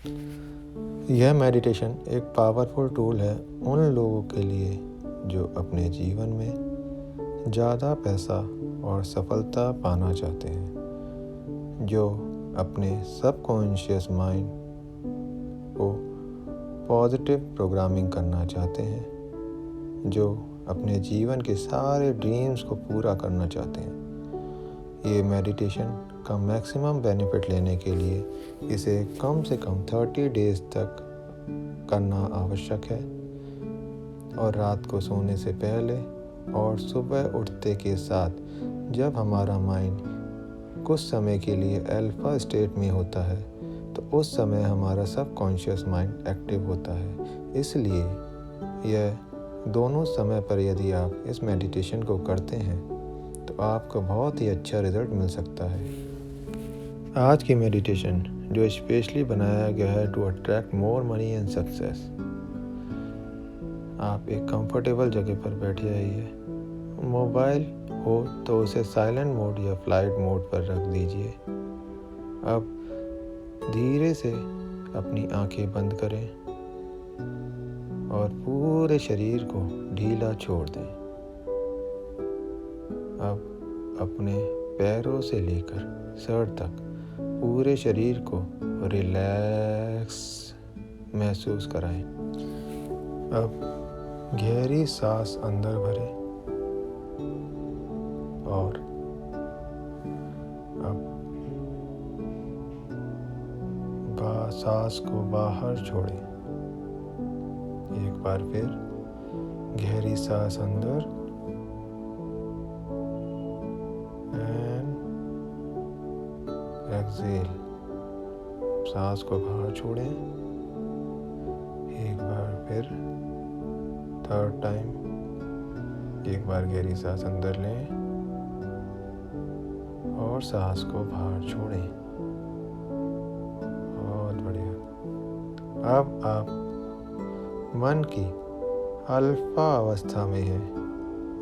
यह मेडिटेशन एक powerful tool है उन लोगों के लिए जो अपने जीवन में ज़्यादा पैसा और सफलता पाना चाहते हैं, जो अपने सबकॉन्शियस माइंड को पॉजिटिव प्रोग्रामिंग करना चाहते हैं, जो अपने जीवन के सारे ड्रीम्स को पूरा करना चाहते हैं। ये मेडिटेशन का मैक्सिमम बेनिफिट लेने के लिए इसे कम से कम 30 डेज़ तक करना आवश्यक है, और रात को सोने से पहले और सुबह उठते के साथ जब हमारा माइंड कुछ समय के लिए अल्फा स्टेट में होता है तो उस समय हमारा सबकॉन्शियस माइंड एक्टिव होता है। इसलिए यह दोनों समय पर यदि आप इस मेडिटेशन को करते हैं तो आपको बहुत ही अच्छा रिजल्ट मिल सकता है। आज की मेडिटेशन जो स्पेशली बनाया गया है to attract more money and success. आप एक कंफर्टेबल जगह पर बैठे आइए। मोबाइल हो तो उसे साइलेंट मोड या फ्लाइट मोड पर रख दीजिए। अब धीरे से अपनी आंखें बंद करें और पूरे शरीर को ढीला छोड़ दें। अब अपने पैरों से लेकर सर तक पूरे शरीर को रिलैक्स महसूस कराएं। अब गहरी सांस अंदर भरें और अब सांस को बाहर छोड़ें। एक बार फिर गहरी सांस अंदर एंड एक्सेल, सांस को बाहर छोड़ें। एक बार फिर थर्ड टाइम, एक बार गहरी सांस अंदर लें और सांस को बाहर छोड़ें। बहुत बढ़िया। अब आप मन की अल्फा अवस्था में हैं।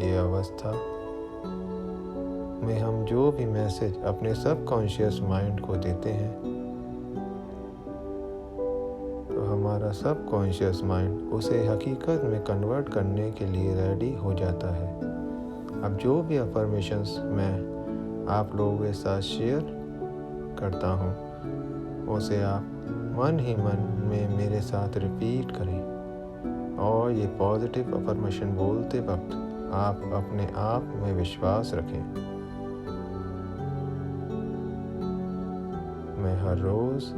ये अवस्था में हम जो भी मैसेज अपने सबकॉन्शियस माइंड को देते हैं तो हमारा सबकॉन्शियस माइंड उसे हकीकत में कन्वर्ट करने के लिए रेडी हो जाता है। अब जो भी अफर्मेशंस मैं आप लोगों के साथ शेयर करता हूँ उसे आप मन ही मन में मेरे साथ रिपीट करें, और ये पॉजिटिव अफर्मेशन बोलते वक्त आप अपने आप में विश्वास रखें। मैं हर रोज़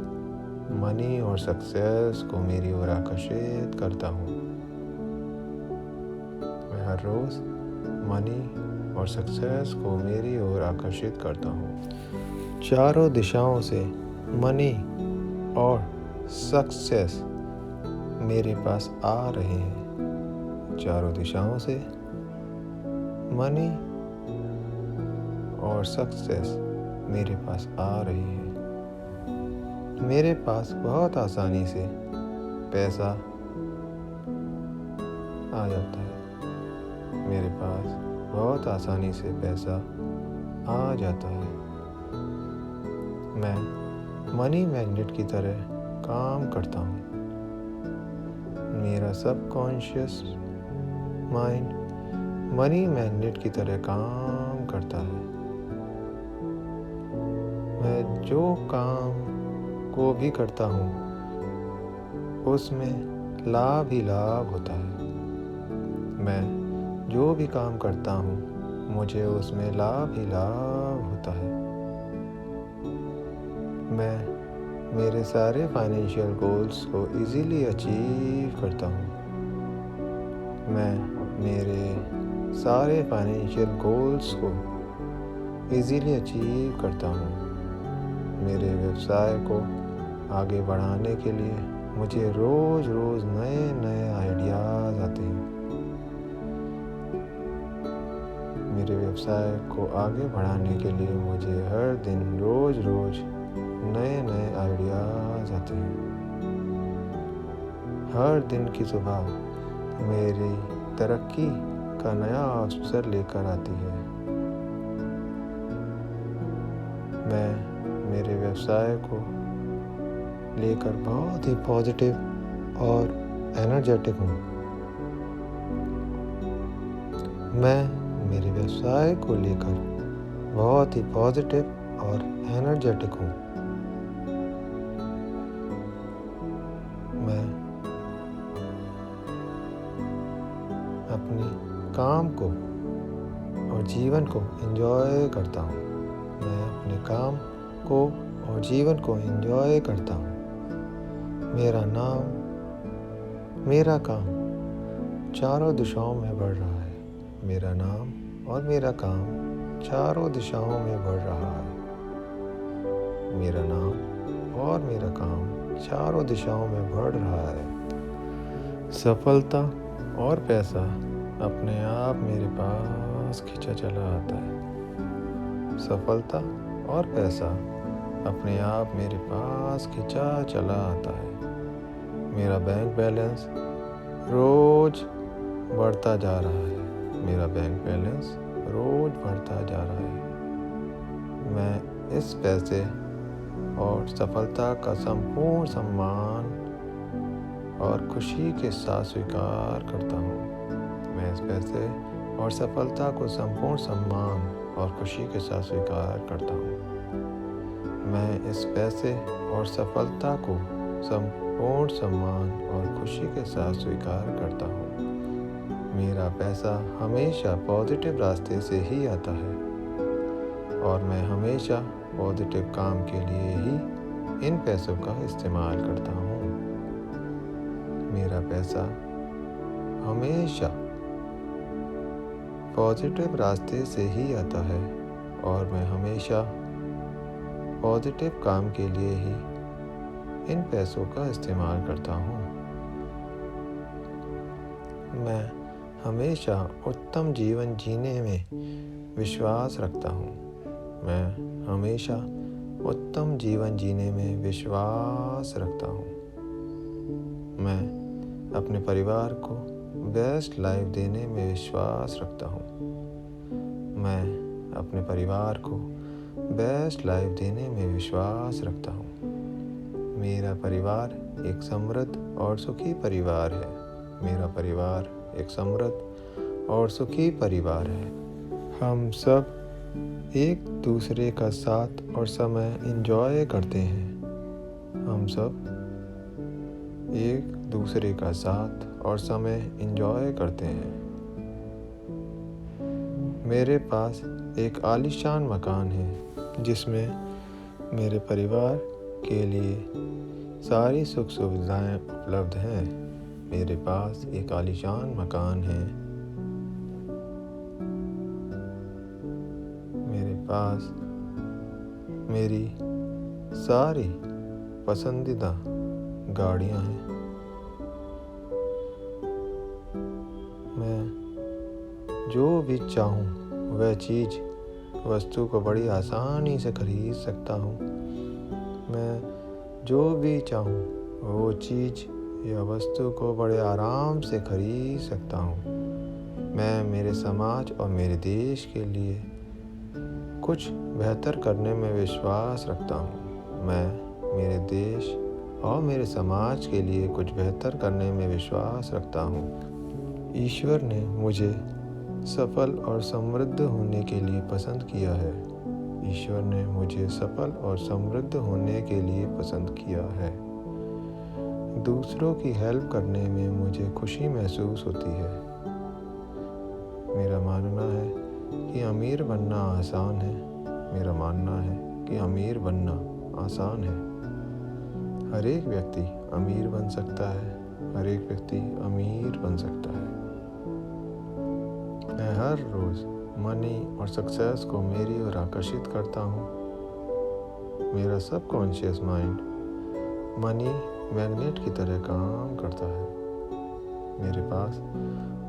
मनी और सक्सेस को मेरी ओर आकर्षित करता हूँ। मैं हर रोज़ मनी और सक्सेस को मेरी ओर आकर्षित करता हूँ। चारों दिशाओं से मनी और सक्सेस मेरे पास आ रहे हैं। चारों दिशाओं से मनी और सक्सेस मेरे पास आ रही है। मेरे पास बहुत आसानी से पैसा आ जाता है। मेरे पास बहुत आसानी से पैसा आ जाता है। मैं मनी मैग्नेट की तरह काम करता हूँ। मेरा सबकॉन्शियस माइंड मनी मैग्नेट की तरह काम करता है। मैं जो काम को भी करता हूँ उसमें लाभ ही लाभ होता है। मैं जो भी काम करता हूँ मुझे उसमें लाभ ही लाभ होता है। मैं मेरे सारे फाइनेंशियल गोल्स को इजीली अचीव करता हूँ। मैं मेरे सारे फाइनेंशियल गोल्स को इजीली अचीव करता हूँ। मेरे व्यवसाय को आगे बढ़ाने के लिए मुझे रोज़ रोज़ नए नए आइडियाज़ आते हैं। मेरे व्यवसाय को आगे बढ़ाने के लिए मुझे हर दिन रोज़ रोज़ नए नए आइडियाज़ आते हैं। हर दिन की सुबह मेरी तरक्की का नया अवसर लेकर आती है। मैं मेरे व्यवसाय को लेकर बहुत ही पॉजिटिव और एनर्जेटिक हूँ। मैं मेरे व्यवसाय को लेकर बहुत ही पॉजिटिव और एनर्जेटिक हूँ। मैं अपने काम को और जीवन को एंजॉय करता हूँ। मैं अपने काम को और जीवन को एंजॉय करता हूँ। मेरा नाम, मेरा काम चारों दिशाओं में बढ़ रहा है। मेरा नाम और मेरा काम चारों दिशाओं में बढ़ रहा है। मेरा नाम और मेरा काम चारों दिशाओं में बढ़ रहा है। सफलता और पैसा अपने आप मेरे पास खींचा चला आता है। सफलता और पैसा अपने आप मेरे पास खींचा चला आता है। मेरा बैंक बैलेंस रोज बढ़ता जा रहा है। मेरा बैंक बैलेंस रोज बढ़ता जा रहा है। मैं इस पैसे और सफलता का संपूर्ण सम्मान और खुशी के साथ स्वीकार करता हूँ। मैं इस पैसे और सफलता को संपूर्ण सम्मान और खुशी के साथ स्वीकार करता हूँ। मैं इस पैसे और सफलता को संपूर्ण सम्मान और खुशी के साथ स्वीकार करता हूँ। मेरा पैसा हमेशा पॉजिटिव रास्ते से ही आता है और मैं हमेशा पॉजिटिव काम के लिए ही इन पैसों का इस्तेमाल करता हूँ। मेरा पैसा हमेशा पॉजिटिव रास्ते से ही आता है और मैं हमेशा पॉजिटिव काम के लिए ही इन पैसों का इस्तेमाल करता हूँ। मैं हमेशा उत्तम जीवन जीने में विश्वास रखता हूँ। मैं हमेशा उत्तम जीवन जीने में विश्वास रखता हूँ। मैं अपने परिवार को बेस्ट लाइफ देने में विश्वास रखता हूँ। मैं अपने परिवार को बेस्ट लाइफ देने में विश्वास रखता हूँ। मेरा परिवार एक समृद्ध और सुखी परिवार है। मेरा परिवार एक समृद्ध और सुखी परिवार है। हम सब एक दूसरे का साथ और समय एंजॉय करते हैं। हम सब एक दूसरे का साथ और समय एंजॉय करते हैं। मेरे पास एक आलीशान मकान है जिसमें मेरे परिवार के लिए सारी सुख सुविधाएं उपलब्ध हैं। मेरे पास एक आलीशान मकान है। मेरे पास मेरी सारी पसंदीदा गाड़ियां हैं। मैं जो भी चाहूँ वह चीज़ वस्तु को बड़ी आसानी से खरीद सकता हूँ। मैं जो भी चाहूँ वो चीज़ या वस्तु को बड़े आराम से खरीद सकता हूँ। मैं मेरे समाज और मेरे देश के लिए कुछ बेहतर करने में विश्वास रखता हूँ। मैं मेरे देश और मेरे समाज के लिए कुछ बेहतर करने में विश्वास रखता हूँ। ईश्वर ने मुझे सफल और समृद्ध होने के लिए पसंद किया है। ईश्वर ने मुझे सफल और समृद्ध होने के लिए पसंद किया है। दूसरों की हेल्प करने में मुझे खुशी महसूस होती है। मेरा मानना है कि अमीर बनना आसान है। मेरा मानना है कि अमीर बनना आसान है। हर एक व्यक्ति अमीर बन सकता है। हर एक व्यक्ति अमीर बन सकता है। मैं हर रोज़ मनी और सक्सेस को मेरी ओर आकर्षित करता हूँ। मेरा सबकॉन्शियस माइंड मनी मैग्नेट की तरह काम करता है। मेरे पास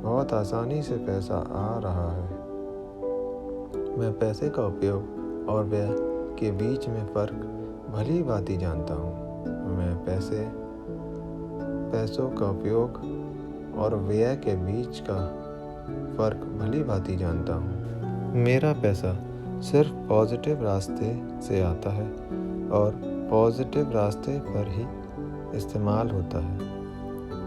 बहुत आसानी से पैसा आ रहा है। मैं पैसे का उपयोग और व्यय के बीच में फ़र्क भली भांति जानता हूँ। मैं पैसों का उपयोग और व्यय के बीच का फ़र्क भली भांति जानता हूँ। मेरा पैसा सिर्फ पॉजिटिव रास्ते से आता है और पॉजिटिव रास्ते पर ही इस्तेमाल होता है।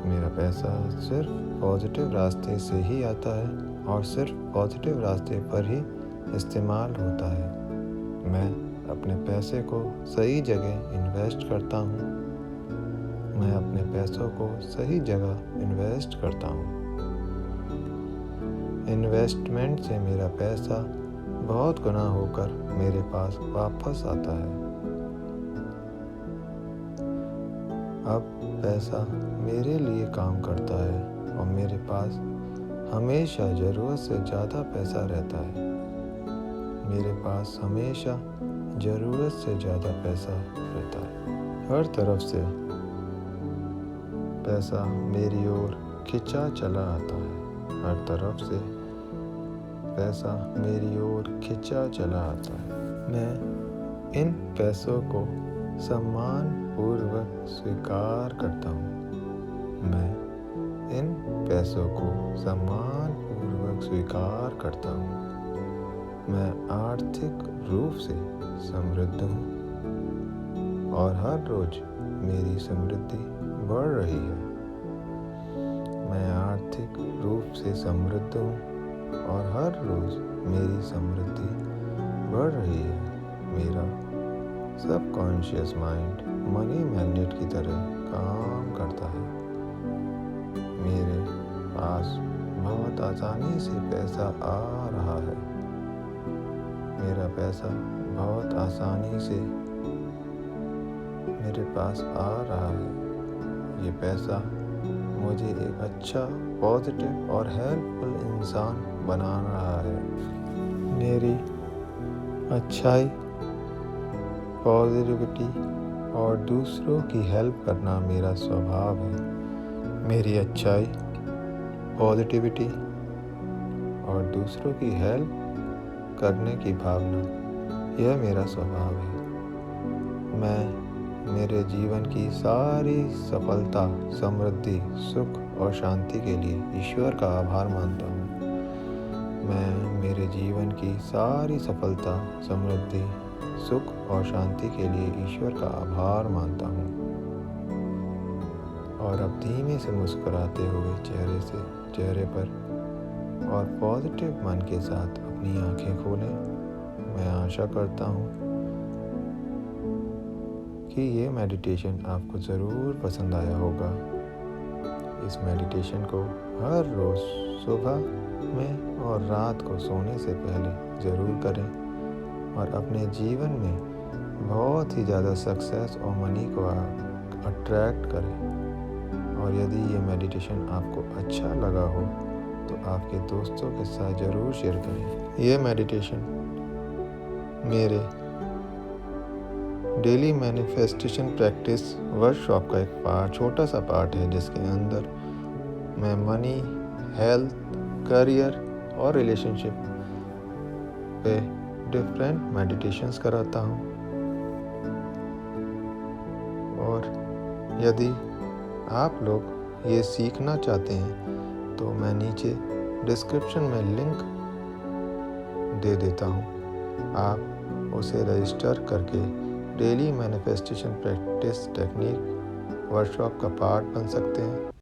मेरा पैसा सिर्फ पॉजिटिव रास्ते से ही आता है और सिर्फ पॉजिटिव रास्ते पर ही इस्तेमाल होता है। मैं अपने पैसे को सही जगह इन्वेस्ट करता हूँ। मैं अपने पैसों को सही जगह इन्वेस्ट करता हूँ। इन्वेस्टमेंट से मेरा पैसा बहुत गुना होकर मेरे पास वापस आता है। अब पैसा मेरे लिए काम करता है और मेरे पास हमेशा ज़रूरत से ज़्यादा पैसा रहता है। मेरे पास हमेशा ज़रूरत से ज़्यादा पैसा रहता है। हर तरफ से पैसा मेरी ओर खिंचा चला आता है। हर तरफ से पैसा मेरी ओर खिंचा चला आता है। मैं इन पैसों को सम्मान पूर्वक स्वीकार करता हूँ। मैं इन पैसों को सम्मान पूर्वक स्वीकार करता हूँ। मैं आर्थिक रूप से समृद्ध हूँ और हर रोज मेरी समृद्धि बढ़ रही है। मैं आर्थिक रूप से समृद्ध हूँ और हर रोज मेरी समृद्धि बढ़ रही है। मेरा सबकॉन्शियस माइंड मनी मैग्नेट की तरह काम करता है। मेरे पास बहुत आसानी से पैसा आ रहा है। मेरा पैसा बहुत आसानी से मेरे पास आ रहा है। ये पैसा मुझे एक अच्छा, पॉजिटिव और हेल्पफुल इंसान बना रहा है। मेरी अच्छाई, पॉजिटिविटी और दूसरों की हेल्प करना मेरा स्वभाव है। मेरी अच्छाई, पॉजिटिविटी और दूसरों की हेल्प करने की भावना, यह मेरा स्वभाव है। मैं मेरे जीवन की सारी सफलता, समृद्धि, सुख और शांति के लिए ईश्वर का आभार मानता हूँ। मैं मेरे जीवन की सारी सफलता, समृद्धि, सुख और शांति के लिए ईश्वर का आभार मानता हूँ। और अब धीमे से मुस्कुराते हुए चेहरे पर और पॉजिटिव मन के साथ अपनी आंखें खोलें। मैं आशा करता हूँ कि ये मेडिटेशन आपको ज़रूर पसंद आया होगा। इस मेडिटेशन को हर रोज़ सुबह में और रात को सोने से पहले ज़रूर करें और अपने जीवन में बहुत ही ज़्यादा सक्सेस और मनी को अट्रैक्ट करें। और यदि ये मेडिटेशन आपको अच्छा लगा हो तो आपके दोस्तों के साथ ज़रूर शेयर करें। ये मेडिटेशन मेरे डेली मैनिफेस्टेशन प्रैक्टिस वर्कशॉप का एक छोटा सा पार्ट है, जिसके अंदर मैं मनी, हेल्थ, करियर और रिलेशनशिप पे डिफरेंट मेडिटेशंस कराता हूँ। और यदि आप लोग ये सीखना चाहते हैं तो मैं नीचे डिस्क्रिप्शन में लिंक दे देता हूँ। आप उसे रजिस्टर करके daily manifestation practice technique workshop का पार्ट बन सकते हैं।